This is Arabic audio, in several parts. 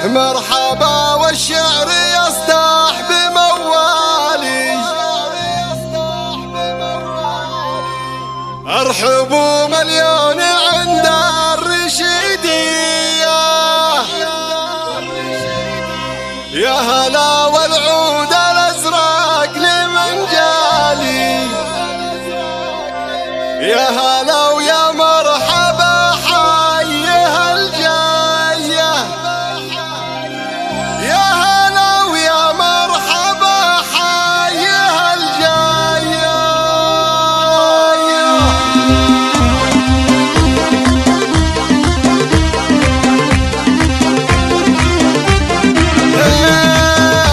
مرحبا والشعر يصدح بموالي، ارحبوا مليون عند الرشيدية، يا هلا والعود الازرق لمن جالي، يا هلا ويا مرحبا حيها الجاية، يا هلا ويا مرحبا حيها الجاية.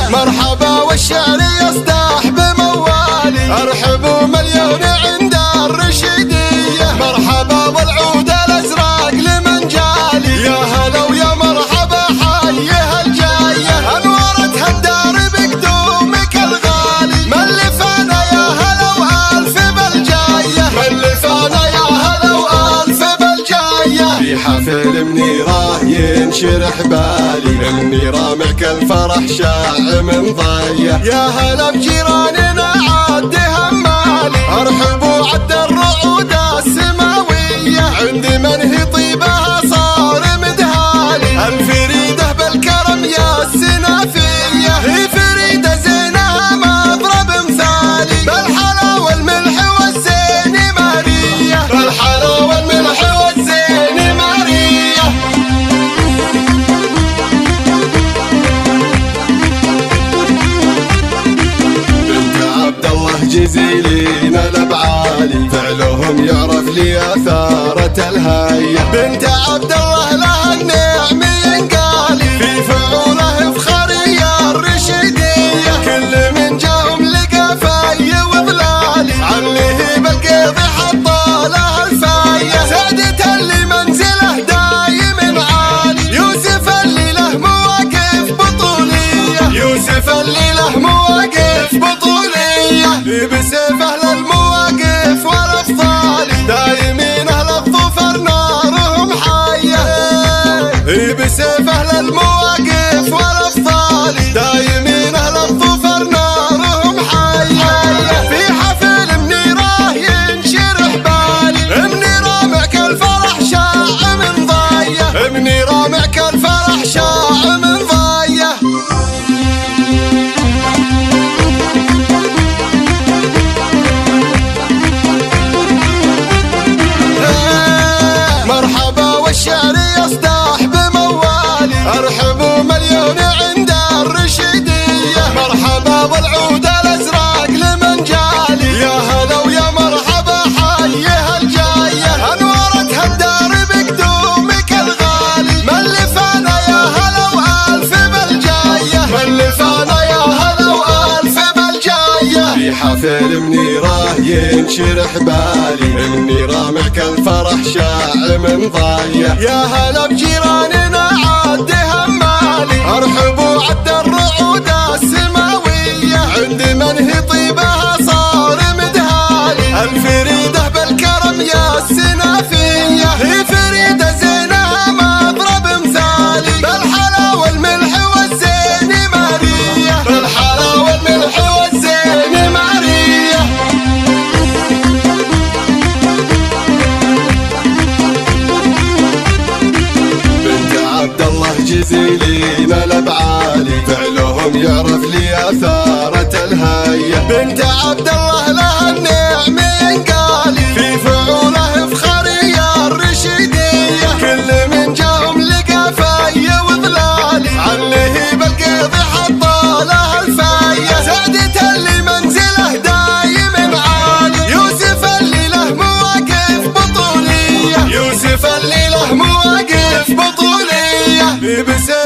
مرحبا والشعر يصدح بموالي، ارحبوا مليون عند الرشيدية، مرحبا والعود الازرق لمن جالي، يا هلا ويا مرحبا حيها الجاية، انورتها الدار بقدومك الغالي، ملفانا يا هلا والف بالجاية، ملفانا يا هلا والف بالجاية. في حفل منيره ينشرح بالي، المنيره معك الفرح شاع من ضيه، يا هلا بجيراننا عد همالي، ارحبوا عد الرعود السماوية، عند من هي طيبها صار مدهالي، الفريدة بالكرم يا السنافية، هي فريدة زينها مضرب مثالي، بالحلا والملح والزين مارية، بالحلا والملح والزين مارية. بنت عبد الله جزيلين الابعالي، فعلهم يعرف لي اثارة الهية، بنت عبد الله لها النعم ينقالي، في فعوله فخرية الرشيدية، كل من جاهم لقى في وظلالي، عليه بالقيض حط لها الفاية، سعدة اللي منزله دايم عالي، يوسف اللي له مواقف بطولية، يوسف اللي له مواقف بطولية، بسيف اهل المواقف والافضال، دايمين اهل الظفر نارهم حية، بسيف اهل المواقف والافضال، دايمين اهل الظفر نارهم حية. في حفل منيره ينشرح بالي، منيره معك الفرح شاع من ضاية، منيره معك الفرح شاع من ضاية. مرحبا والشعر يصدح بموالي، ارحبوا مليون عند الرشيدية، مرحبا والعود الازرق لمن جالي، يا هلا ويا مرحبا حيها الجاية، انورتها الدار بقدومك الغالي، ملفانا يا هلا والف بالجاية، ملفانا يا هلا والف بالجاية. في حفل منيره ينشرح بالي، المنيره معك الفرح شاع من ضاية، يا هلا بجيراننا عد همالي، ارحبوا عد الرعود السماوية، عند من هي طيبها صار مدهالي، الفريدة بالكرم يا السنافية، هي فريدة زينها مضرب مثالي، بالحلا والملح والزين مارية، بالحلا والملح والزين مارية. بنت عبد الله جزيلين الابعالي، فعلهم يعرف لي اثارة الهية، بنت عبد الله لها النعم ينقالي، في فعوله فخرية الرشيدية، كل من جاهم لقى في وظلالي، عليه بالقيض حط لها الفاية، سعدة اللي منزله دايم عالي، يوسف اللي له مواقف بطولية، يوسف اللي له مواقف بطولية، بسيف